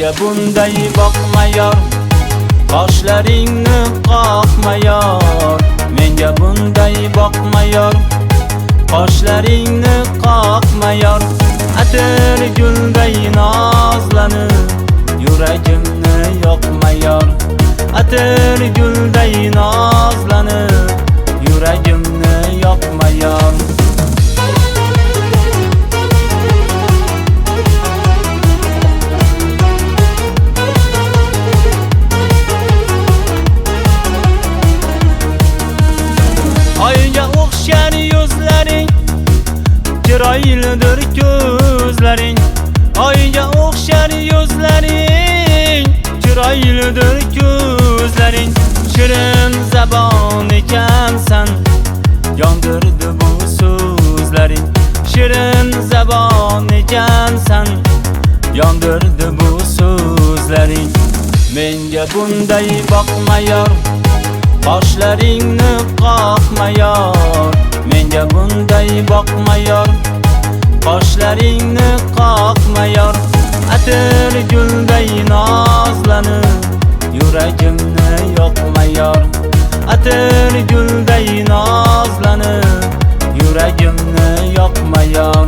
Menga bunday boqma yor, qoshlaringni qoqma yor. Menga bunday boqma yor, qoshlaringni qoqma yor. Atir gulday nozlanib, yuragimni yoqma yor. Atir gulday nozlanib, yuragimni yoqma yor. Oyga o'xshar yuzlaring, chiroylidir ko'zlaring. Oyga o'xshar yuzlaring, chiroylidir ko'zlaring. Shirin zabon ekansan, yondirdi bu so'zlaring. Shirin zabon ekansan, yondirdi bu so'zlaring. Menga bunday boqma yor, qoshlaringni qoqma yor. Menga bunday boqma yor, qoshlaringni qoqma yor. Atir gulday nozlanib, yuragimni yoqma yor. Atir gulday nozlanib, yuragimni yoqma yor.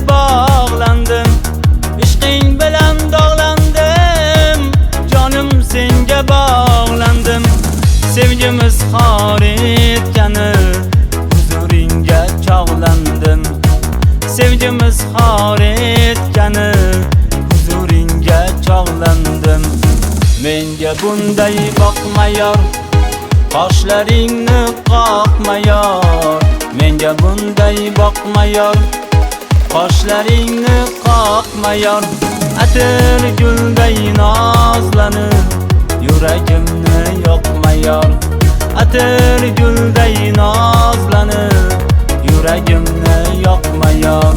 Bağlandım, ishqing bilan dog'landim, jonim senga bağlandım. Sevgimiz xor etgani huzuringga chog'landim. Sevgimiz xor etgani huzuringga chog'landim. Menga bunday boqma yor, qoshlaringni qoqma yor. Menga bunday boqma yor, qoshlaringni qoqma yor. Atir gulday nozlanib, yuragimni yoqma yor. Atir gulday nozlanib, yuragimni yoqma yor.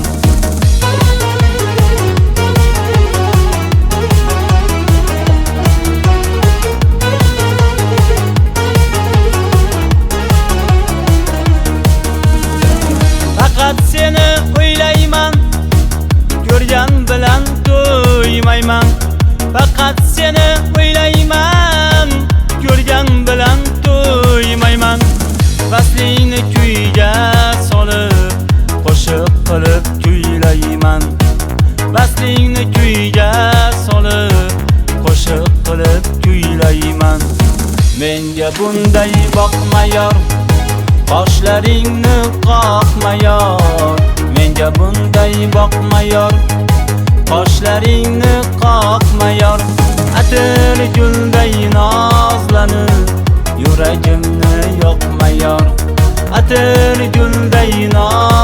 Faqat seni o'ylayman, ko'rgan bilan to'ymayman. Faqat seni o'ylayman, ko'rgan bilan to'ymayman. Vaslingni kuyga solib, qo'shiq qilib kuylayman. Vaslingni kuyga solib, qo'shiq qilib kuylayman. Menga bunday boqma yor, qoshlaringni qoqma yor. Menga bunday boqma yor, qoshlaringni qoqma yor. Atir gulday nozlanib, yuragimni yoqma yor. Atir gulday nozlanib,